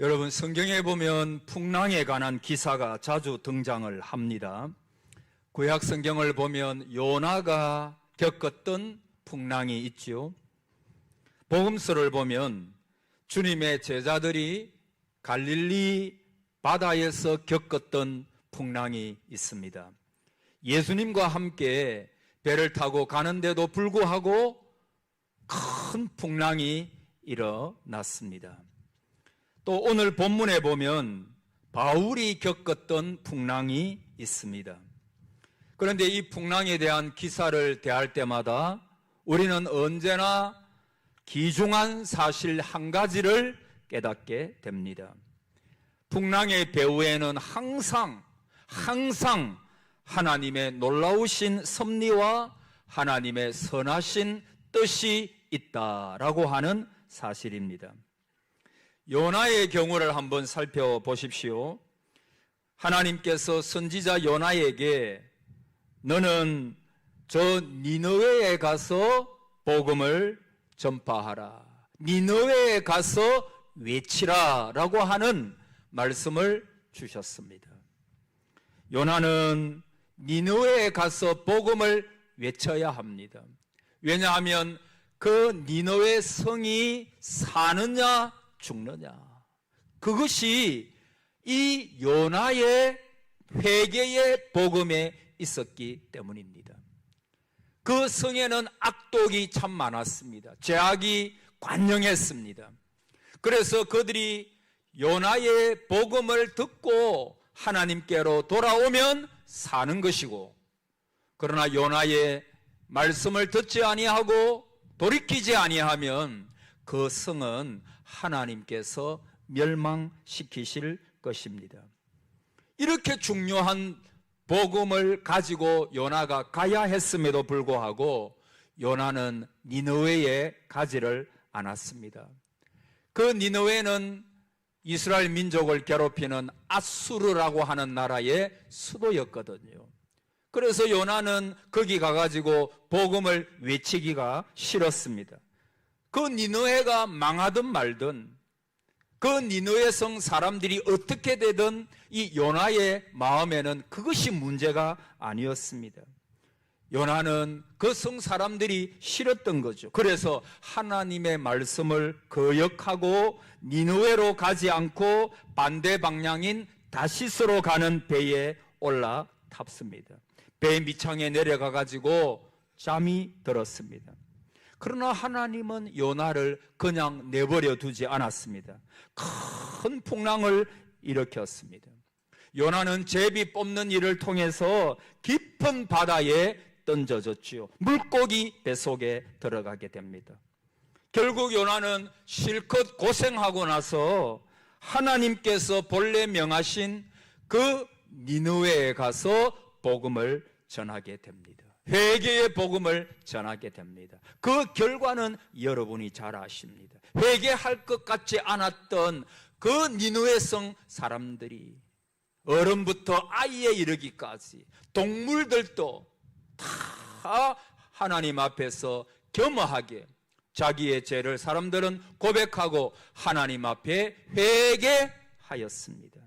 여러분, 성경에 보면 풍랑에 관한 기사가 자주 등장을 합니다. 구약 성경을 보면 요나가 겪었던 풍랑이 있지요. 복음서를 보면 주님의 제자들이 갈릴리 바다에서 겪었던 풍랑이 있습니다. 예수님과 함께 배를 타고 가는데도 불구하고 큰 풍랑이 일어났습니다. 또 오늘 본문에 보면 바울이 겪었던 풍랑이 있습니다. 그런데 이 풍랑에 대한 기사를 대할 때마다 우리는 언제나 귀중한 사실 한 가지를 깨닫게 됩니다. 풍랑의 배후에는 항상 하나님의 놀라우신 섭리와 하나님의 선하신 뜻이 있다라고 하는 사실입니다. 요나의 경우를 한번 살펴보십시오. 하나님께서 선지자 요나에게 너는 저 니느웨에 가서 복음을 전파하라, 니느웨에 가서 외치라 라고 하는 말씀을 주셨습니다. 요나는 니느웨에 가서 복음을 외쳐야 합니다. 왜냐하면 그 니느웨 성이 사느냐 죽느냐, 그것이 이 요나의 회개의 복음에 있었기 때문입니다. 그 성에는 악독이 참 많았습니다. 죄악이 관영했습니다. 그래서 그들이 요나의 복음을 듣고 하나님께로 돌아오면 사는 것이고, 그러나 요나의 말씀을 듣지 아니하고 돌이키지 아니하면 그 성은 하나님께서 멸망시키실 것입니다. 이렇게 중요한 복음을 가지고 요나가 가야 했음에도 불구하고 요나는 니느웨에 가지를 않았습니다. 그 니느웨는 이스라엘 민족을 괴롭히는 아수르라고 하는 나라의 수도였거든요. 그래서 요나는 거기 가가지고 복음을 외치기가 싫었습니다. 그 니느웨가 망하든 말든, 그 니느웨 성 사람들이 어떻게 되든 이 요나의 마음에는 그것이 문제가 아니었습니다. 요나는 그 성 사람들이 싫었던 거죠. 그래서 하나님의 말씀을 거역하고 니느웨로 가지 않고 반대 방향인 다시스로 가는 배에 올라탔습니다. 배 밑창에 내려가 가지고 잠이 들었습니다. 그러나 하나님은 요나를 그냥 내버려 두지 않았습니다. 큰 풍랑을 일으켰습니다. 요나는 제비 뽑는 일을 통해서 깊은 바다에 던져졌지요. 물고기 뱃속에 들어가게 됩니다. 결국 요나는 실컷 고생하고 나서 하나님께서 본래 명하신 그 니느웨에 가서 복음을 전하게 됩니다. 회개의 복음을 전하게 됩니다. 그 결과는 여러분이 잘 아십니다. 회개할 것 같지 않았던 그 니느웨 성 사람들이 어른부터 아이에 이르기까지 동물들도 다 하나님 앞에서 겸허하게 자기의 죄를 사람들은 고백하고 하나님 앞에 회개하였습니다.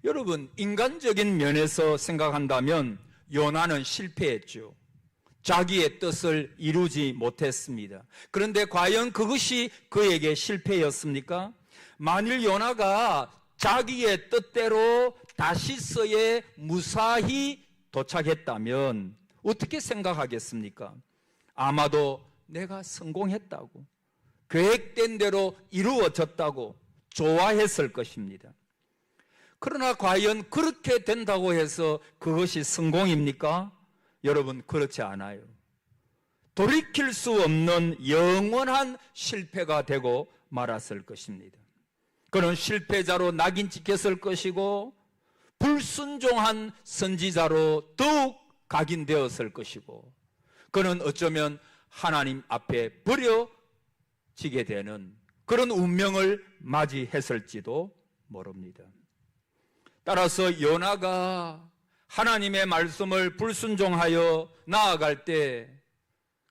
여러분, 인간적인 면에서 생각한다면 요나는 실패했죠. 자기의 뜻을 이루지 못했습니다. 그런데 과연 그것이 그에게 실패였습니까? 만일 요나가 자기의 뜻대로 다시스에 무사히 도착했다면 어떻게 생각하겠습니까? 아마도 내가 성공했다고, 계획된 대로 이루어졌다고 좋아했을 것입니다. 그러나 과연 그렇게 된다고 해서 그것이 성공입니까? 여러분, 그렇지 않아요. 돌이킬 수 없는 영원한 실패가 되고 말았을 것입니다. 그는 실패자로 낙인 찍혔을 것이고 불순종한 선지자로 더욱 각인되었을 것이고, 그는 어쩌면 하나님 앞에 버려지게 되는 그런 운명을 맞이했을지도 모릅니다. 따라서 요나가 하나님의 말씀을 불순종하여 나아갈 때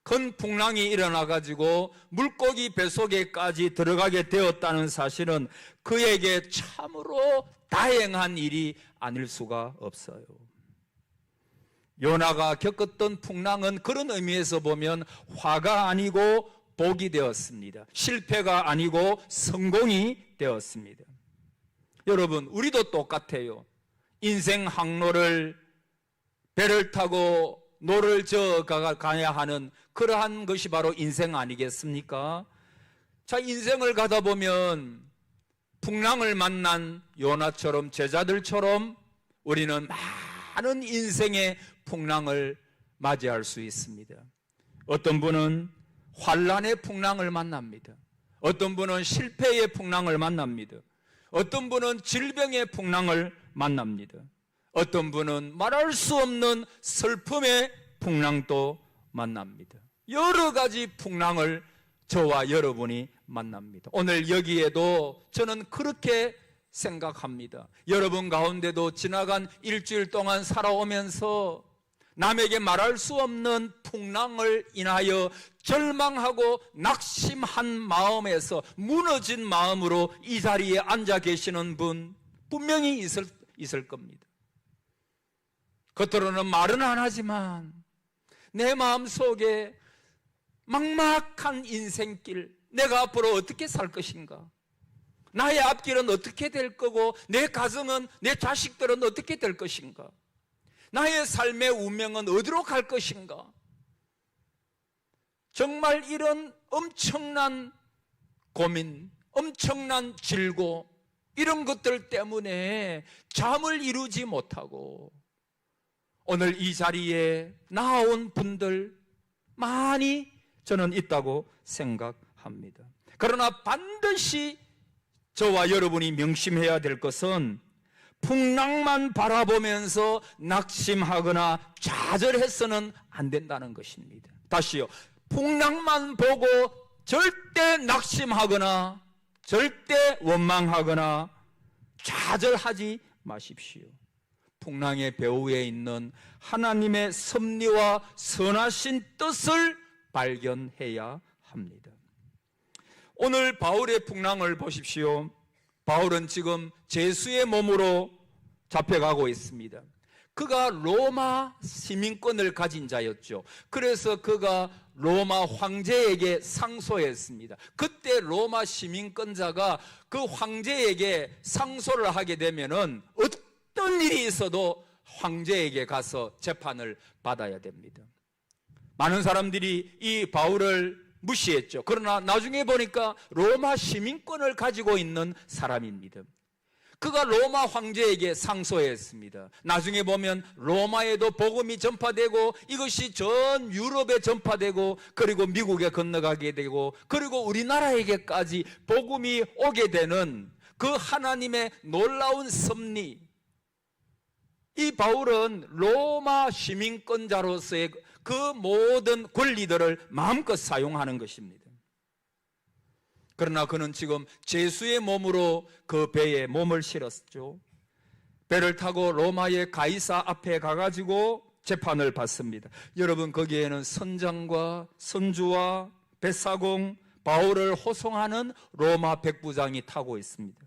큰 풍랑이 일어나 가지고 물고기 뱃속에까지 들어가게 되었다는 사실은 그에게 참으로 다행한 일이 아닐 수가 없어요. 요나가 겪었던 풍랑은 그런 의미에서 보면 화가 아니고 복이 되었습니다. 실패가 아니고 성공이 되었습니다. 여러분, 우리도 똑같아요. 인생 항로를 배를 타고 노를 저어 가야 하는 그러한 것이 바로 인생 아니겠습니까? 자, 인생을 가다 보면 풍랑을 만난 요나처럼, 제자들처럼 우리는 많은 인생의 풍랑을 맞이할 수 있습니다. 어떤 분은 환란의 풍랑을 만납니다. 어떤 분은 실패의 풍랑을 만납니다. 어떤 분은 질병의 풍랑을 만납니다. 어떤 분은 말할 수 없는 슬픔의 풍랑도 만납니다. 여러 가지 풍랑을 저와 여러분이 만납니다. 오늘 여기에도 저는 그렇게 생각합니다. 여러분 가운데도 지나간 일주일 동안 살아오면서 남에게 말할 수 없는 풍랑을 인하여 절망하고 낙심한 마음에서 무너진 마음으로 이 자리에 앉아 계시는 분 분명히 있을 겁니다. 겉으로는 말은 안 하지만 내 마음속에 막막한 인생길, 내가 앞으로 어떻게 살 것인가, 나의 앞길은 어떻게 될 거고 내 가정은, 내 자식들은 어떻게 될 것인가, 나의 삶의 운명은 어디로 갈 것인가, 정말 이런 엄청난 고민, 엄청난 질고, 이런 것들 때문에 잠을 이루지 못하고 오늘 이 자리에 나온 분들 많이 저는 있다고 생각합니다. 그러나 반드시 저와 여러분이 명심해야 될 것은 풍랑만 바라보면서 낙심하거나 좌절해서는 안 된다는 것입니다. 다시요, 풍랑만 보고 절대 낙심하거나 절대 원망하거나 좌절하지 마십시오. 풍랑의 배후에 있는 하나님의 섭리와 선하신 뜻을 발견해야 합니다. 오늘 바울의 풍랑을 보십시오. 바울은 지금 죄수의 몸으로 잡혀가고 있습니다. 그가 로마 시민권을 가진 자였죠. 그래서 그가 로마 황제에게 상소했습니다. 그때 로마 시민권자가 그 황제에게 상소를 하게 되면은 어떤 일이 있어도 황제에게 가서 재판을 받아야 됩니다. 많은 사람들이 이 바울을 무시했죠. 그러나 나중에 보니까 로마 시민권을 가지고 있는 사람입니다. 그가 로마 황제에게 상소했습니다. 나중에 보면 로마에도 복음이 전파되고 이것이 전 유럽에 전파되고 그리고 미국에 건너가게 되고 그리고 우리나라에게까지 복음이 오게 되는 그 하나님의 놀라운 섭리. 이 바울은 로마 시민권자로서의 그 모든 권리들을 마음껏 사용하는 것입니다. 그러나 그는 지금 죄수의 몸으로 그 배에 몸을 실었죠. 배를 타고 로마의 가이사 앞에 가가지고 재판을 받습니다. 여러분, 거기에는 선장과 선주와 뱃사공, 바울을 호송하는 로마 백부장이 타고 있습니다.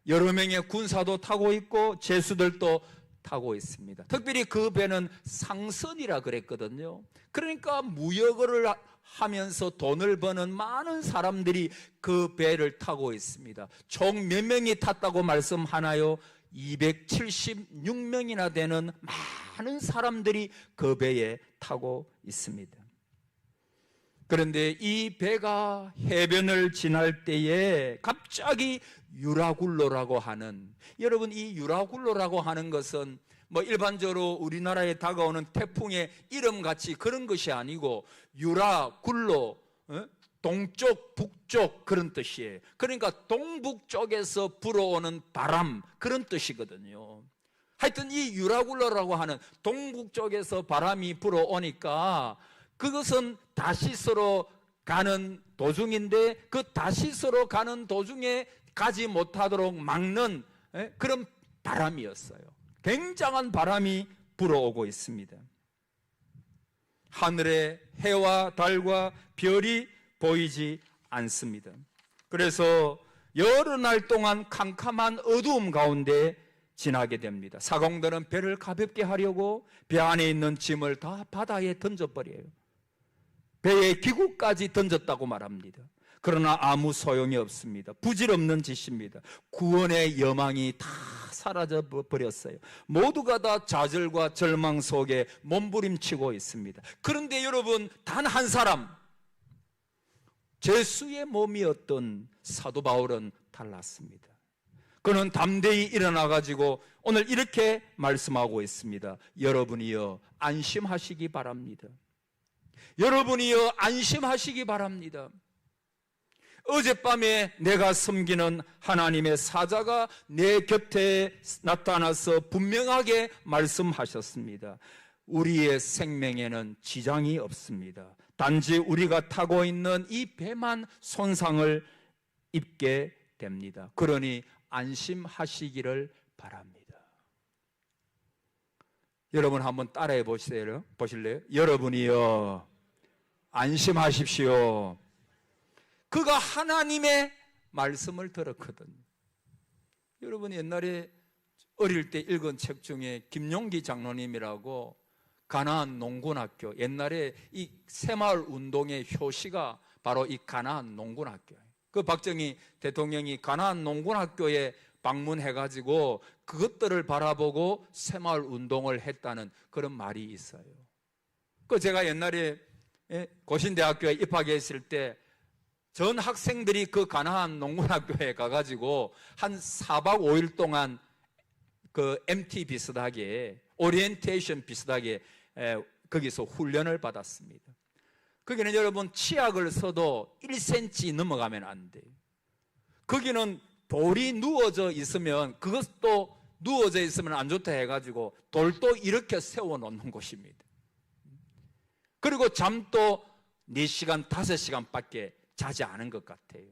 여러 명의 군사도 타고 있고 죄수들도 타고 있습니다. 특별히 그 배는 상선이라 그랬거든요. 그러니까 무역을 하면서 돈을 버는 많은 사람들이 그 배를 타고 있습니다. 총 몇 명이 탔다고 말씀하나요? 276명이나 되는 많은 사람들이 그 배에 타고 있습니다. 그런데 이 배가 해변을 지날 때에 갑자기 유라굴로라고 하는, 여러분 이 유라굴로라고 하는 것은 뭐 일반적으로 우리나라에 다가오는 태풍의 이름같이 그런 것이 아니고 유라굴로, 동쪽 북쪽 그런 뜻이에요. 그러니까 동북쪽에서 불어오는 바람 그런 뜻이거든요. 하여튼 이 유라굴로라고 하는 동북쪽에서 바람이 불어오니까 그것은 다시스로 가는 도중인데 그 다시스로 가는 도중에 가지 못하도록 막는 그런 바람이었어요. 굉장한 바람이 불어오고 있습니다. 하늘에 해와 달과 별이 보이지 않습니다. 그래서 여러 날 동안 캄캄한 어두움 가운데 지나게 됩니다. 사공들은 배를 가볍게 하려고 배 안에 있는 짐을 다 바다에 던져버려요. 배의 기구까지 던졌다고 말합니다. 그러나 아무 소용이 없습니다. 부질없는 짓입니다. 구원의 여망이 다 사라져 버렸어요. 모두가 다 좌절과 절망 속에 몸부림치고 있습니다. 그런데 여러분, 단 한 사람, 제수의 몸이었던 사도 바울은 달랐습니다. 그는 담대히 일어나가지고 오늘 이렇게 말씀하고 있습니다. 여러분이여 안심하시기 바랍니다. 여러분이여 안심하시기 바랍니다. 어젯밤에 내가 섬기는 하나님의 사자가 내 곁에 나타나서 분명하게 말씀하셨습니다. 우리의 생명에는 지장이 없습니다. 단지 우리가 타고 있는 이 배만 손상을 입게 됩니다. 그러니 안심하시기를 바랍니다. 여러분 한번 따라해 보실래요? 여러분이요 안심하십시오. 그가 하나님의 말씀을 들었거든요. 여러분 옛날에 어릴 때 읽은 책 중에 김용기 장로님이라고 가나안 농군학교, 옛날에 이 새마을 운동의 효시가 바로 이 가나안 농군학교예요. 그 박정희 대통령이 가나안 농군학교에 방문해가지고 그것들을 바라보고 새마을 운동을 했다는 그런 말이 있어요. 그 제가 옛날에 고신대학교에 입학했을 때 전 학생들이 그 가나안 농군학교에 가가지고 한 4박 5일 동안 그 MT 비슷하게 오리엔테이션 비슷하게 거기서 훈련을 받았습니다. 거기는 여러분 치약을 써도 1cm 넘어가면 안 돼요. 거기는 돌이 누워져 있으면 그것도 누워져 있으면 안 좋다 해가지고 돌도 이렇게 세워놓는 곳입니다. 그리고 잠도 4시간, 5시간밖에 자지 않은 것 같아요.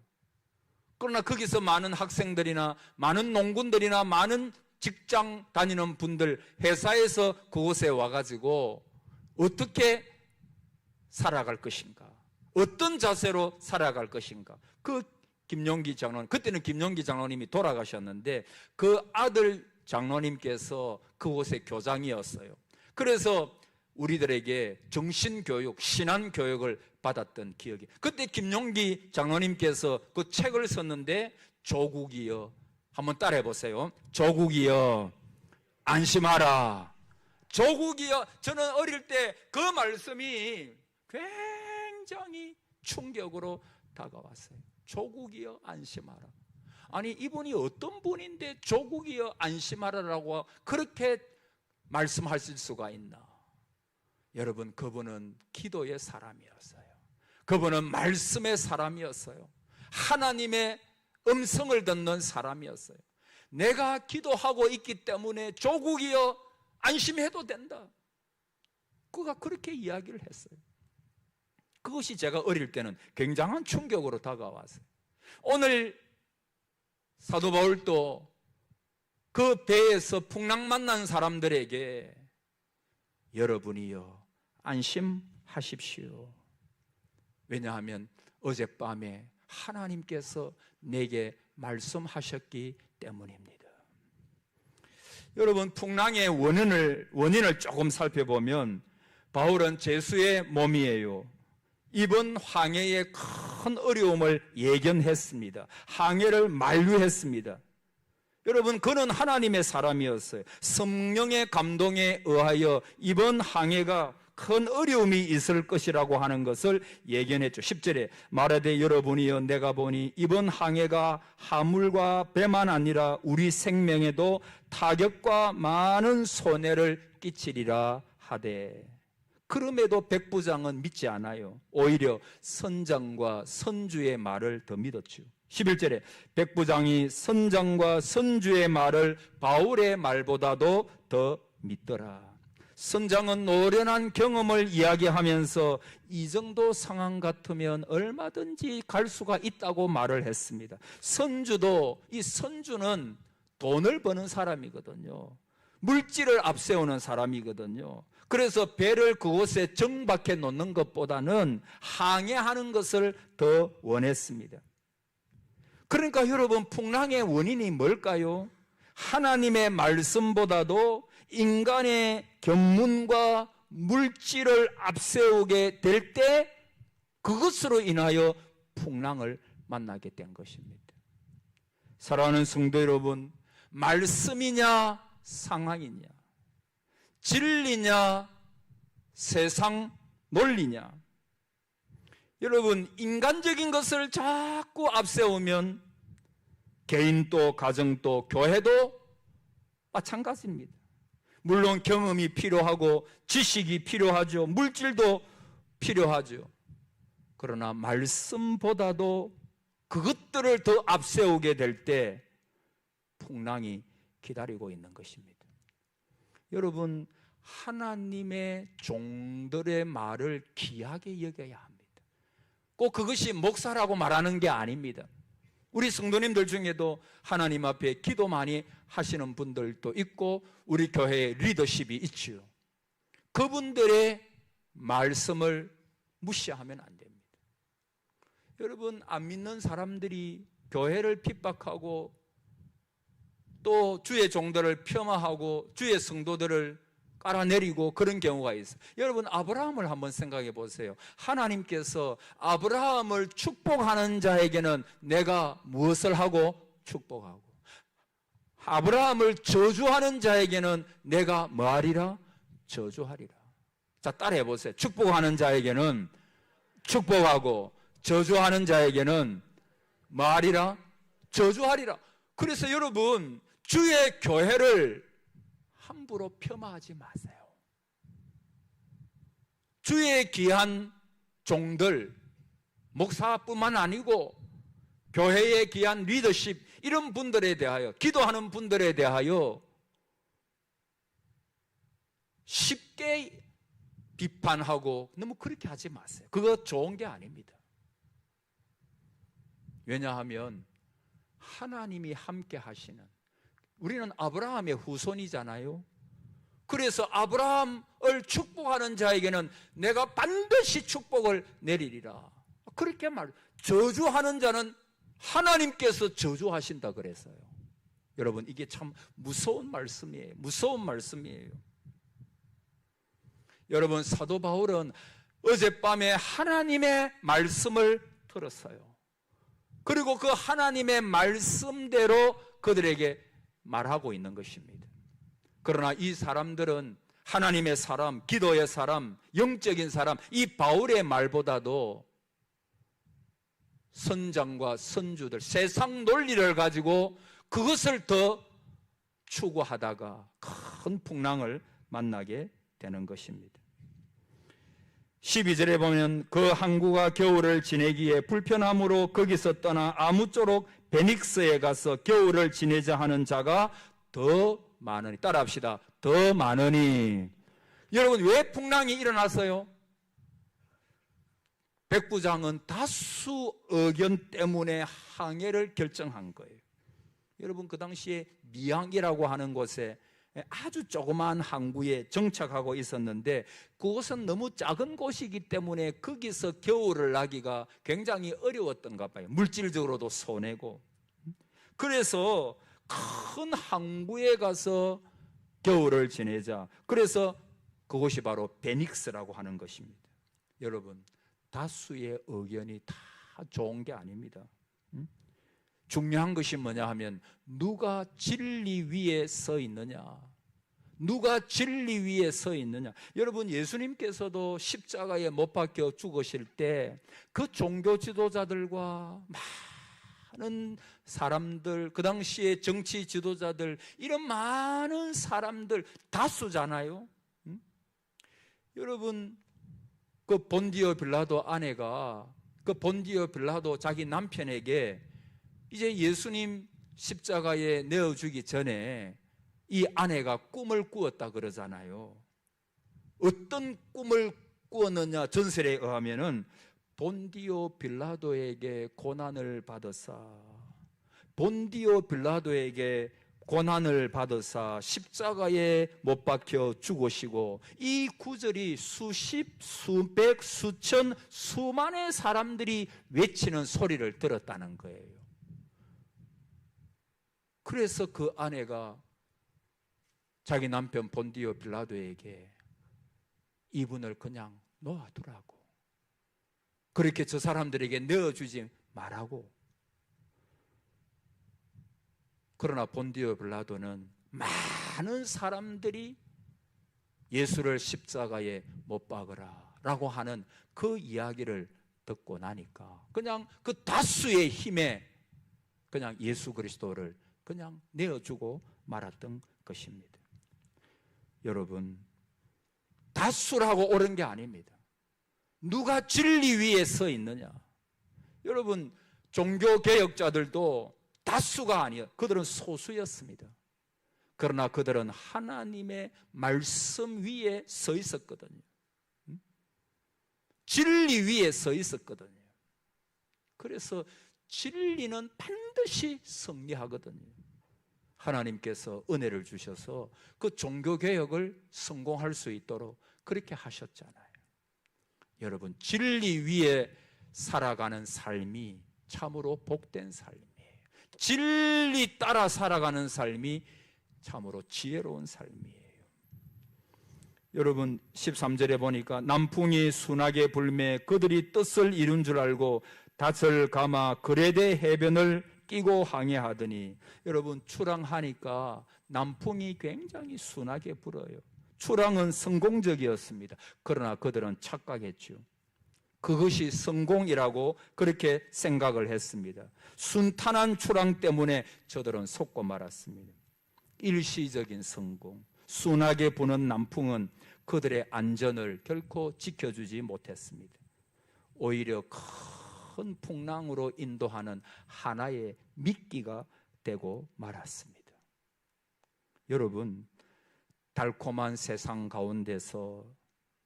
그러나 거기서 많은 학생들이나 많은 농군들이나 많은 직장 다니는 분들, 회사에서 그곳에 와가지고 어떻게 살아갈 것인가, 어떤 자세로 살아갈 것인가, 그 김용기 장로님, 그때는 김용기 장로님이 돌아가셨는데 그 아들 장로님께서 그곳의 교장이었어요. 그래서 우리들에게 정신교육, 신앙교육을 받았던 기억이, 그때 김용기 장로님께서 그 책을 썼는데 조국이여, 한번 따라해 보세요. 조국이여 안심하라. 조국이여. 저는 어릴 때 그 말씀이 굉장히 충격으로 다가왔어요. 조국이여 안심하라. 아니 이분이 어떤 분인데 조국이여 안심하라라고 그렇게 말씀하실 수가 있나. 여러분, 그분은 기도의 사람이었어요. 그분은 말씀의 사람이었어요. 하나님의 음성을 듣는 사람이었어요. 내가 기도하고 있기 때문에 조국이여 안심해도 된다. 그가 그렇게 이야기를 했어요. 그것이 제가 어릴 때는 굉장한 충격으로 다가왔어요. 오늘 사도 바울도 그 배에서 풍랑 만난 사람들에게 여러분이여 안심하십시오. 왜냐하면 어젯밤에 하나님께서 내게 말씀하셨기 때문입니다. 여러분, 풍랑의 원인을 조금 살펴보면 바울은 제수의 몸이에요. 이번 항해의 큰 어려움을 예견했습니다. 항해를 만류했습니다. 여러분, 그는 하나님의 사람이었어요. 성령의 감동에 의하여 이번 항해가 큰 어려움이 있을 것이라고 하는 것을 예견했죠. 10절에 말하되 여러분이여 내가 보니 이번 항해가 화물과 배만 아니라 우리 생명에도 타격과 많은 손해를 끼치리라 하되, 그럼에도 백부장은 믿지 않아요. 오히려 선장과 선주의 말을 더 믿었죠. 11절에 백부장이 선장과 선주의 말을 바울의 말보다도 더 믿더라. 선장은 노련한 경험을 이야기하면서 이 정도 상황 같으면 얼마든지 갈 수가 있다고 말을 했습니다. 선주도, 이 선주는 돈을 버는 사람이거든요. 물질을 앞세우는 사람이거든요. 그래서 배를 그곳에 정박해 놓는 것보다는 항해하는 것을 더 원했습니다. 그러니까 여러분, 풍랑의 원인이 뭘까요? 하나님의 말씀보다도 인간의 견문과 물질을 앞세우게 될 때 그것으로 인하여 풍랑을 만나게 된 것입니다. 사랑하는 성도 여러분, 말씀이냐 상황이냐, 진리냐 세상 논리냐, 여러분, 인간적인 것을 자꾸 앞세우면 개인도 가정도 교회도 마찬가지입니다. 물론 경험이 필요하고 지식이 필요하죠. 물질도 필요하죠. 그러나 말씀보다도 그것들을 더 앞세우게 될 때 풍랑이 기다리고 있는 것입니다. 여러분, 하나님의 종들의 말을 귀하게 여겨야 합니다. 꼭 그것이 목사라고 말하는 게 아닙니다. 우리 성도님들 중에도 하나님 앞에 기도 많이 하시는 분들도 있고 우리 교회에 리더십이 있죠. 그분들의 말씀을 무시하면 안 됩니다. 여러분, 안 믿는 사람들이 교회를 핍박하고 또 주의 종들을 폄하하고 주의 성도들을 깔아내리고 그런 경우가 있어요. 여러분, 아브라함을 한번 생각해 보세요. 하나님께서 아브라함을 축복하는 자에게는 내가 무엇을 하고 축복하고, 아브라함을 저주하는 자에게는 내가 뭐하리라? 저주하리라. 자, 따라해 보세요. 축복하는 자에게는 축복하고 저주하는 자에게는 뭐하리라? 저주하리라. 그래서 여러분, 주의 교회를 함부로 폄하하지 마세요. 주의 귀한 종들, 목사뿐만 아니고 교회의 귀한 리더십, 이런 분들에 대하여, 기도하는 분들에 대하여 쉽게 비판하고 너무 그렇게 하지 마세요. 그거 좋은 게 아닙니다. 왜냐하면 하나님이 함께 하시는, 우리는 아브라함의 후손이잖아요. 그래서 아브라함을 축복하는 자에게는 내가 반드시 축복을 내리리라. 그렇게 저주하는 자는 하나님께서 저주하신다 그랬어요. 여러분, 이게 참 무서운 말씀이에요. 무서운 말씀이에요. 여러분, 사도 바울은 어젯밤에 하나님의 말씀을 들었어요. 그리고 그 하나님의 말씀대로 그들에게 말하고 있는 것입니다. 그러나 이 사람들은 하나님의 사람, 기도의 사람, 영적인 사람, 이 바울의 말보다도 선장과 선주들, 세상 논리를 가지고 그것을 더 추구하다가 큰 풍랑을 만나게 되는 것입니다. 12절에 보면 그 항구가 겨울을 지내기에 불편함으로 거기서 떠나 아무쪼록 베닉스에 가서 겨울을 지내자 하는 자가 더 많으니, 따라합시다. 더 많으니. 여러분, 왜 풍랑이 일어났어요? 백부장은 다수 의견 때문에 항해를 결정한 거예요. 여러분, 그 당시에 미항이라고 하는 곳에 아주 조그마한 항구에 정착하고 있었는데 그곳은 너무 작은 곳이기 때문에 거기서 겨울을 나기가 굉장히 어려웠던가 봐요. 물질적으로도 손해고. 그래서 큰 항구에 가서 겨울을 지내자. 그래서 그곳이 바로 베닉스라고 하는 것입니다. 여러분, 다수의 의견이 다 좋은 게 아닙니다. 중요한 것이 뭐냐 하면 누가 진리 위에 서 있느냐, 누가 진리 위에 서 있느냐. 여러분, 예수님께서도 십자가에 못 박혀 죽으실 때 그 종교 지도자들과 많은 사람들, 그 당시에 정치 지도자들, 이런 많은 사람들 다수잖아요. 여러분, 그 본디오 빌라도 아내가, 그 본디오 빌라도 자기 남편에게 이제 예수님 십자가에 내어주기 전에 이 아내가 꿈을 꾸었다 그러잖아요. 어떤 꿈을 꾸었느냐, 전설에 의하면은 본디오 빌라도에게 고난을 받으사 본디오 빌라도에게 고난을 받으사 십자가에 못 박혀 죽으시고, 이 구절이 수십, 수백, 수천, 수만의 사람들이 외치는 소리를 들었다는 거예요. 그래서 그 아내가 자기 남편 본디오 빌라도에게 이분을 그냥 놓아두라고, 그렇게 저 사람들에게 내어주지 말라고. 그러나 본디오 빌라도는 많은 사람들이 예수를 십자가에 못 박으라 라고 하는 그 이야기를 듣고 나니까 그냥 그 다수의 힘에 그냥 예수 그리스도를 그냥 내어주고 말았던 것입니다. 여러분, 다수라고 옳은 게 아닙니다. 누가 진리 위에 서 있느냐? 여러분, 종교개혁자들도 다수가 아니에요. 그들은 소수였습니다. 그러나 그들은 하나님의 말씀 위에 서 있었거든요. 진리 위에 서 있었거든요. 그래서 진리는 반드시 승리하거든요. 하나님께서 은혜를 주셔서 그 종교개혁을 성공할 수 있도록 그렇게 하셨잖아요. 여러분, 진리 위에 살아가는 삶이 참으로 복된 삶이에요. 진리 따라 살아가는 삶이 참으로 지혜로운 삶이에요. 여러분, 13절에 보니까 남풍이 순하게 불매 그들이 뜻을 이룬 줄 알고 닷을 감아 그레데 해변을 끼고 항해하더니, 여러분, 출항하니까 남풍이 굉장히 순하게 불어요. 출항은 성공적이었습니다. 그러나 그들은 착각했죠. 그것이 성공이라고 그렇게 생각을 했습니다. 순탄한 출항 때문에 저들은 속고 말았습니다. 일시적인 성공, 순하게 부는 남풍은 그들의 안전을 결코 지켜주지 못했습니다. 오히려 큰 풍랑으로 인도하는 하나의 미끼가 되고 말았습니다. 여러분, 달콤한 세상 가운데서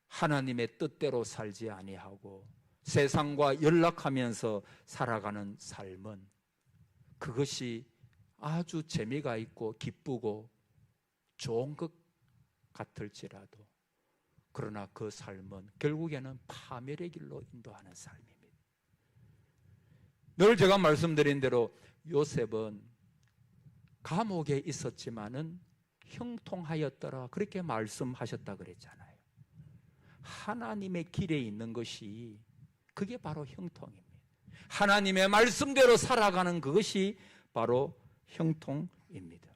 하나님의 뜻대로 살지 아니하고 세상과 연락하면서 살아가는 삶은, 그것이 아주 재미가 있고 기쁘고 좋은 것 같을지라도, 그러나 그 삶은 결국에는 파멸의 길로 인도하는 삶입니다. 늘 제가 말씀드린 대로 요셉은 감옥에 있었지만은 형통하였더라, 그렇게 말씀하셨다 그랬잖아요. 하나님의 길에 있는 것이 그게 바로 형통입니다. 하나님의 말씀대로 살아가는 그것이 바로 형통입니다.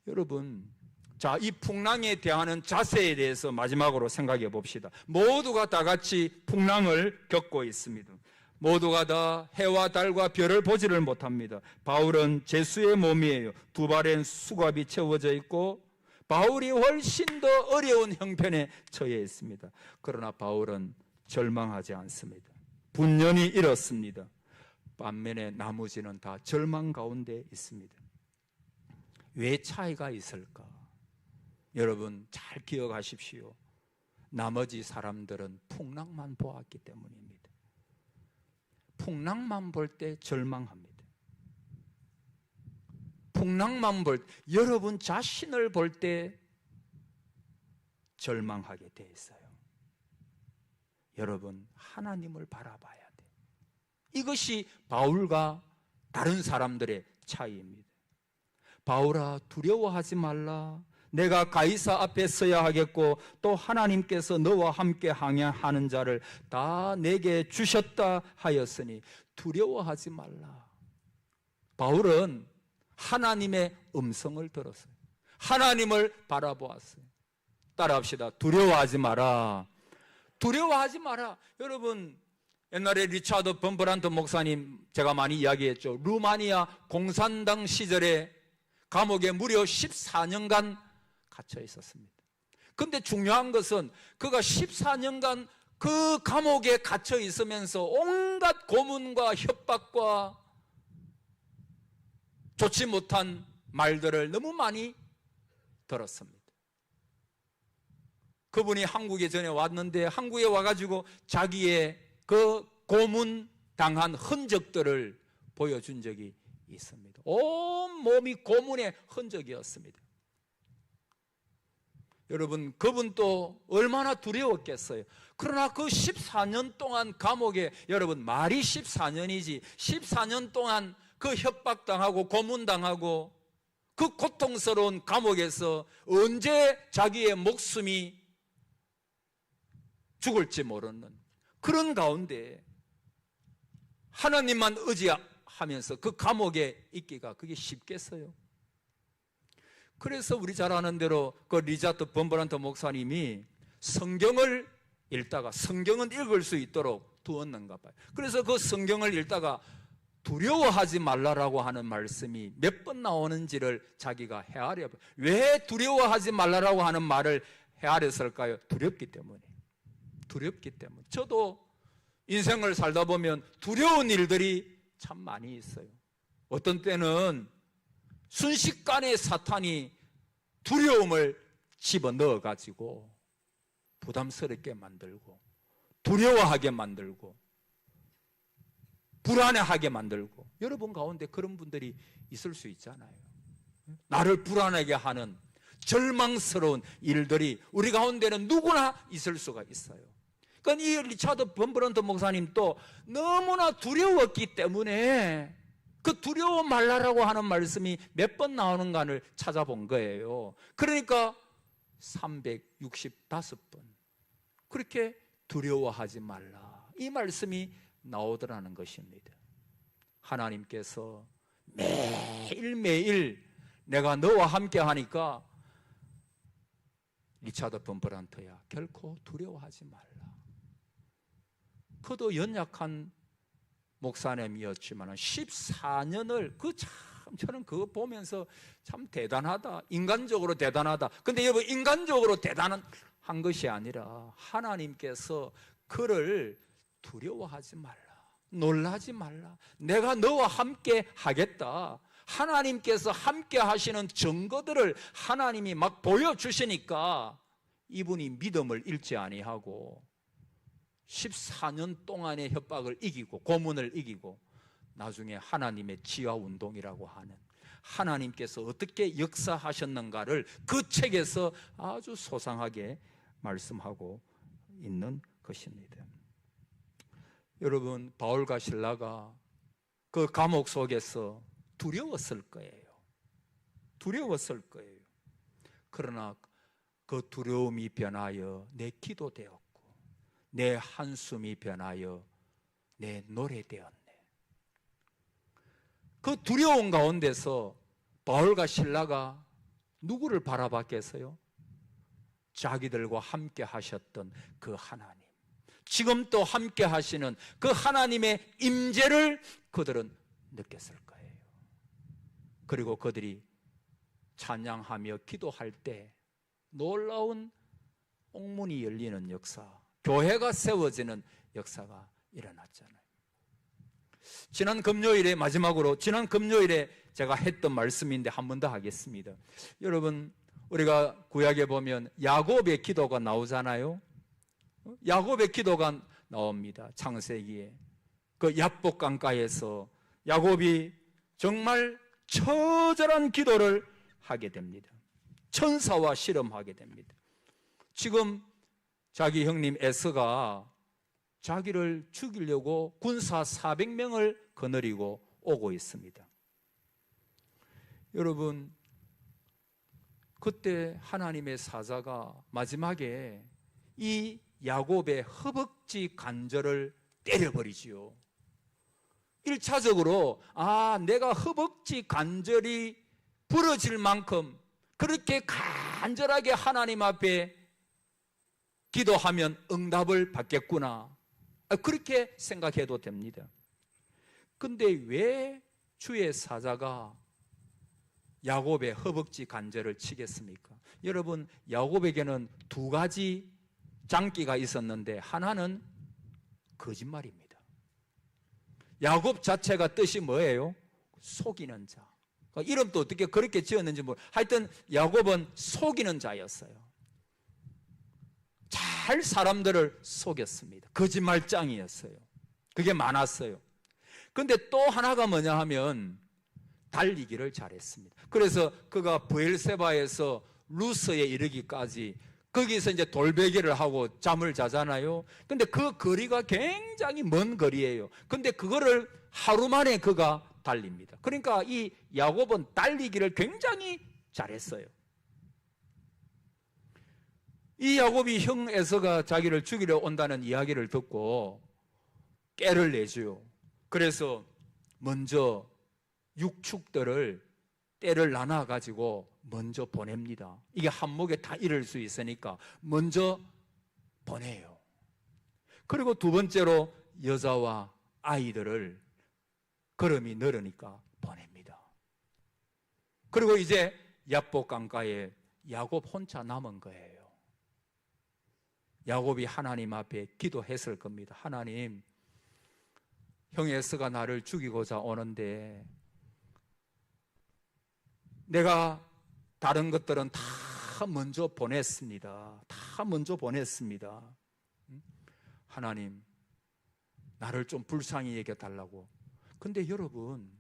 여러분, 자, 이 풍랑에 대하는 자세에 대해서 마지막으로 생각해 봅시다. 모두가 다 같이 풍랑을 겪고 있습니다. 모두가 다 해와 달과 별을 보지를 못합니다. 바울은 제수의 몸이에요. 두 발엔 수갑이 채워져 있고 바울이 훨씬 더 어려운 형편에 처해 있습니다. 그러나 바울은 절망하지 않습니다. 분연히 잃었습니다. 반면에 나머지는 다 절망 가운데 있습니다. 왜 차이가 있을까? 여러분, 잘 기억하십시오. 나머지 사람들은 풍랑만 보았기 때문입니다. 풍랑만 볼 때 절망합니다. 풍랑만 볼 때, 여러분 자신을 볼 때 절망하게 돼 있어요. 여러분, 하나님을 바라봐야 돼. 이것이 바울과 다른 사람들의 차이입니다. 바울아, 두려워하지 말라. 내가 가이사 앞에 서야 하겠고 또 하나님께서 너와 함께 항해하는 자를 다 내게 주셨다 하였으니 두려워하지 말라. 바울은 하나님의 음성을 들었어요. 하나님을 바라보았어요. 따라합시다. 두려워하지 마라. 두려워하지 마라. 여러분, 옛날에 리차드 범브란트 목사님 제가 많이 이야기했죠. 루마니아 공산당 시절에 감옥에 무려 14년간 갇혀 있었습니다. 그런데 중요한 것은 그가 14년간 그 감옥에 갇혀 있으면서 온갖 고문과 협박과 좋지 못한 말들을 너무 많이 들었습니다. 그분이 한국에 전에 왔는데 한국에 와가지고 자기의 그 고문 당한 흔적들을 보여준 적이 있습니다. 온 몸이 고문의 흔적이었습니다. 여러분, 그분도 얼마나 두려웠겠어요. 그러나 그 14년 동안 감옥에, 여러분 말이 14년이지 14년 동안 그 협박당하고 고문당하고 그 고통스러운 감옥에서 언제 자기의 목숨이 죽을지 모르는 그런 가운데 하나님만 의지하면서 그 감옥에 있기가 그게 쉽겠어요? 그래서 우리 잘 아는 대로 그 리자트 범브란트 목사님이 성경을 읽다가 성경은 읽을 수 있도록 두었는가 봐요. 그래서 그 성경을 읽다가 두려워하지 말라라고 하는 말씀이 몇 번 나오는지를 자기가 헤아려 봐요. 왜 두려워하지 말라라고 하는 말을 헤아렸을까요? 두렵기 때문에. 두렵기 때문에. 저도 인생을 살다 보면 두려운 일들이 참 많이 있어요. 어떤 때는 순식간에 사탄이 두려움을 집어넣어 가지고 부담스럽게 만들고 두려워하게 만들고 불안해하게 만들고, 여러분 가운데 그런 분들이 있을 수 있잖아요. 나를 불안하게 하는 절망스러운 일들이 우리 가운데는 누구나 있을 수가 있어요. 그러니까 이 리차드 범브런트 목사님도 너무나 두려웠기 때문에 그 두려워 말라라고 하는 말씀이 몇 번 나오는가를 찾아본 거예요. 그러니까 365번 그렇게 두려워하지 말라, 이 말씀이 나오더라는 것입니다. 하나님께서 매일매일 내가 너와 함께 하니까 리차드 범브란트야, 결코 두려워하지 말라. 그도 연약한 목사님이었지만 14년을 저는 그거 보면서 참 대단하다, 인간적으로 대단하다. 근데 여러분, 인간적으로 대단한 것이 아니라 하나님께서 그를 두려워하지 말라, 놀라지 말라, 내가 너와 함께 하겠다. 하나님께서 함께 하시는 증거들을 하나님이 막 보여주시니까 이분이 믿음을 잃지 아니하고 14년 동안의 협박을 이기고 고문을 이기고 나중에 하나님의 지하운동이라고 하는, 하나님께서 어떻게 역사하셨는가를 그 책에서 아주 소상하게 말씀하고 있는 것입니다. 여러분, 바울과 실라가 그 감옥 속에서 두려웠을 거예요. 두려웠을 거예요. 그러나 그 두려움이 변하여 내 기도 되었고 내 한숨이 변하여 내 노래 되었네. 그 두려움 가운데서 바울과 실라가 누구를 바라봤겠어요? 자기들과 함께 하셨던 그 하나님, 지금 또 함께 하시는 그 하나님의 임재를 그들은 느꼈을 거예요. 그리고 그들이 찬양하며 기도할 때 놀라운 옥문이 열리는 역사, 교회가 세워지는 역사가 일어났잖아요. 지난 금요일에, 마지막으로 지난 금요일에 제가 했던 말씀인데 한 번 더 하겠습니다. 여러분, 우리가 구약에 보면 야곱의 기도가 나오잖아요. 야곱의 기도가 나옵니다. 창세기에 그 야복 강가에서 야곱이 정말 처절한 기도를 하게 됩니다. 천사와 씨름하게 됩니다. 지금 자기 형님 에서가 자기를 죽이려고 군사 400명을 거느리고 오고 있습니다. 여러분, 그때 하나님의 사자가 마지막에 이 야곱의 허벅지 관절을 때려버리지요. 1차적으로 내가 허벅지 관절이 부러질 만큼 그렇게 간절하게 하나님 앞에 기도하면 응답을 받겠구나, 그렇게 생각해도 됩니다. 근데 왜 주의 사자가 야곱의 허벅지 관절을 치겠습니까? 여러분, 야곱에게는 두 가지 장기가 있었는데 하나는 거짓말입니다. 야곱 자체가 뜻이 뭐예요? 속이는 자. 이름도 어떻게 그렇게 지었는지 하여튼 야곱은 속이는 자였어요. 잘 사람들을 속였습니다. 거짓말장이었어요. 그게 많았어요. 근데 또 하나가 뭐냐 하면 달리기를 잘했습니다. 그래서 그가 브엘세바에서 루스에 이르기까지 거기서 이제 돌베개를 하고 잠을 자잖아요. 근데 그 거리가 굉장히 먼 거리예요. 근데 그거를 하루 만에 그가 달립니다. 그러니까 이 야곱은 달리기를 굉장히 잘했어요. 이 야곱이 형 에서가 자기를 죽이려 온다는 이야기를 듣고 깨를 내줘요. 그래서 먼저 육축들을 떼를 나눠가지고 먼저 보냅니다. 이게 한목에 다 이를 수 있으니까 먼저 보내요. 그리고 두 번째로 여자와 아이들을 걸음이 늘으니까 보냅니다. 그리고 이제 야복 강가에 야곱 혼자 남은 거예요. 야곱이 하나님 앞에 기도했을 겁니다. 하나님, 형 에서가 나를 죽이고자 오는데 내가 다른 것들은 다 먼저 보냈습니다. 다 먼저 보냈습니다. 하나님, 나를 좀 불쌍히 여겨달라고. 근데 여러분,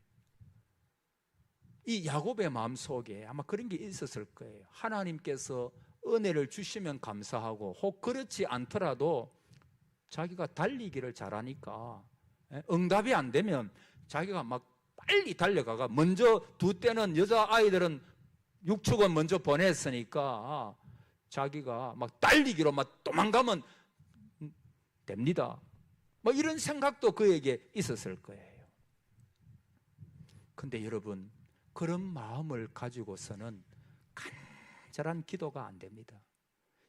이 야곱의 마음속에 아마 그런 게 있었을 거예요. 하나님께서 은혜를 주시면 감사하고 혹 그렇지 않더라도 자기가 달리기를 잘하니까 응답이 안 되면 자기가 막 빨리 달려가가 먼저 두 때는 여자아이들은 육축은 먼저 보냈으니까 자기가 막 달리기로 막 도망가면 됩니다. 뭐 이런 생각도 그에게 있었을 거예요. 근데 여러분, 그런 마음을 가지고서는 간절한 기도가 안 됩니다.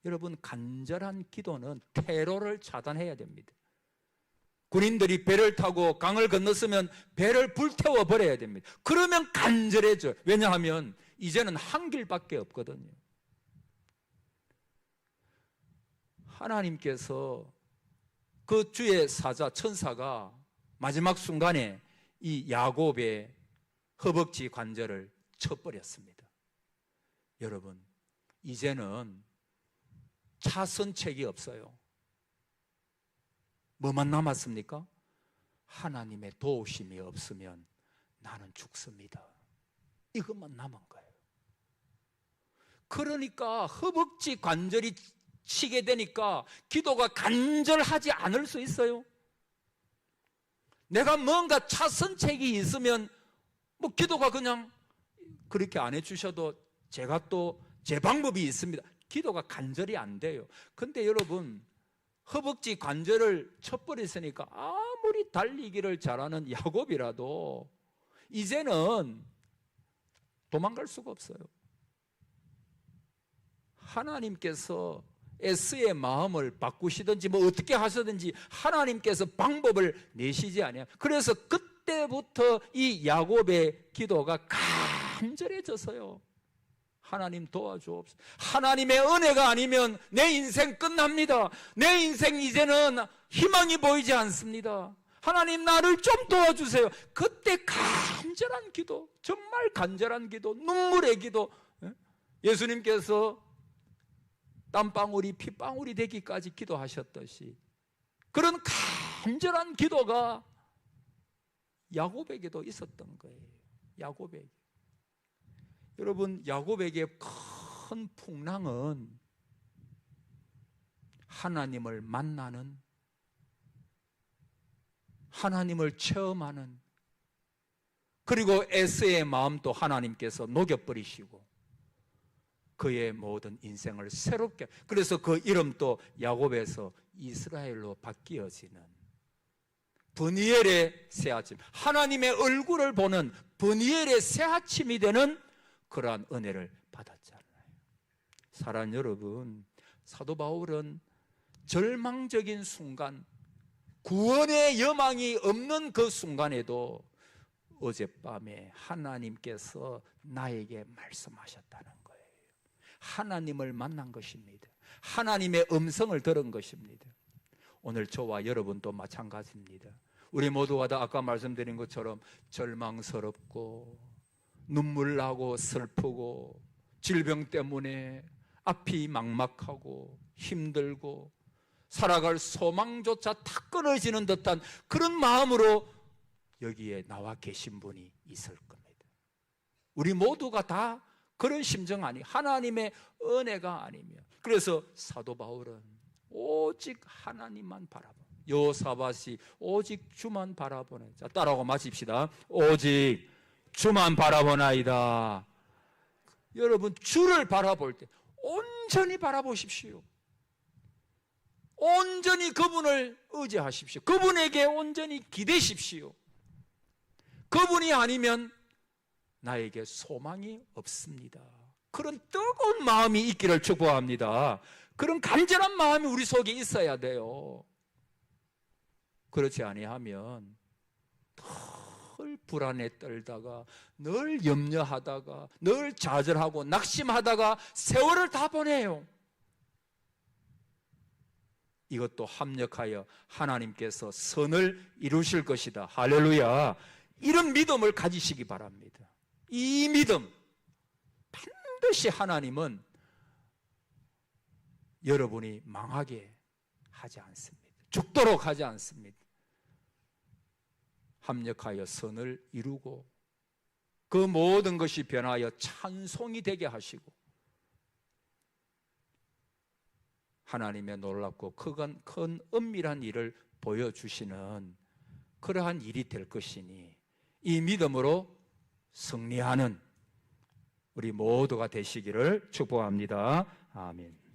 여러분, 간절한 기도는 테러를 차단해야 됩니다. 군인들이 배를 타고 강을 건넜으면 배를 불태워 버려야 됩니다. 그러면 간절해져요. 왜냐하면 이제는 한 길밖에 없거든요. 하나님께서 그 주의 사자 천사가 마지막 순간에 이 야곱의 허벅지 관절을 쳐버렸습니다. 여러분, 이제는 차선책이 없어요. 뭐만 남았습니까? 하나님의 도우심이 없으면 나는 죽습니다. 이것만 남은 거예요. 그러니까 허벅지 관절이 치게 되니까 기도가 간절하지 않을 수 있어요. 내가 뭔가 차선책이 있으면 뭐 기도가 그냥 그렇게 안 해주셔도 제가 또 제 방법이 있습니다. 기도가 간절히 안 돼요. 근데 여러분, 허벅지 관절을 쳐버렸으니까 아무리 달리기를 잘하는 야곱이라도 이제는 도망갈 수가 없어요. 하나님께서 에스의 마음을 바꾸시든지 뭐 어떻게 하시든지 하나님께서 방법을 내시지 않아요. 그래서 그때부터 이 야곱의 기도가 간절해져서요. 하나님 도와주옵소서. 하나님의 은혜가 아니면 내 인생 끝납니다. 내 인생 이제는 희망이 보이지 않습니다. 하나님, 나를 좀 도와주세요. 그때 간절한 기도, 정말 간절한 기도, 눈물의 기도. 예수님께서 땀방울이 핏방울이 되기까지 기도하셨듯이 그런 간절한 기도가 야곱에게도 있었던 거예요. 야곱에게. 여러분, 야곱에게 큰 풍랑은 하나님을 만나는, 하나님을 체험하는, 그리고 에스의 마음도 하나님께서 녹여버리시고 그의 모든 인생을 새롭게, 그래서 그 이름도 야곱에서 이스라엘로 바뀌어지는 브니엘의 새아침, 하나님의 얼굴을 보는 브니엘의 새아침이 되는 그러한 은혜를 받았잖아요. 사랑하는 여러분, 사도 바울은 절망적인 순간, 구원의 여망이 없는 그 순간에도 어젯밤에 하나님께서 나에게 말씀하셨다는 거예요. 하나님을 만난 것입니다. 하나님의 음성을 들은 것입니다. 오늘 저와 여러분도 마찬가지입니다. 우리 모두가 다 아까 말씀드린 것처럼 절망스럽고 눈물 나고 슬프고 질병 때문에 앞이 막막하고 힘들고 살아갈 소망조차 다 끊어지는 듯한 그런 마음으로 여기에 나와 계신 분이 있을 겁니다. 우리 모두가 다 그런 심정 아니, 하나님의 은혜가 아니면. 그래서 사도 바울은 오직 하나님만 바라보. 여호사밧이 오직 주만 바라보네. 자, 따라하고 마칩시다. 오직 주만 바라보나이다. 여러분, 주를 바라볼 때 온전히 바라보십시오. 온전히 그분을 의지하십시오. 그분에게 온전히 기대십시오. 그분이 아니면 나에게 소망이 없습니다. 그런 뜨거운 마음이 있기를 축복합니다. 그런 간절한 마음이 우리 속에 있어야 돼요. 그렇지 아니하면 늘 불안에 떨다가, 늘 염려하다가, 늘 좌절하고 낙심하다가 세월을 다 보내요. 이것도 합력하여 하나님께서 선을 이루실 것이다. 할렐루야. 이런 믿음을 가지시기 바랍니다. 이 믿음, 반드시 하나님은 여러분이 망하게 하지 않습니다. 죽도록 하지 않습니다. 합력하여 선을 이루고 그 모든 것이 변하여 찬송이 되게 하시고 하나님의 놀랍고 큰 은밀한 일을 보여주시는 그러한 일이 될 것이니 이 믿음으로 승리하는 우리 모두가 되시기를 축복합니다. 아멘.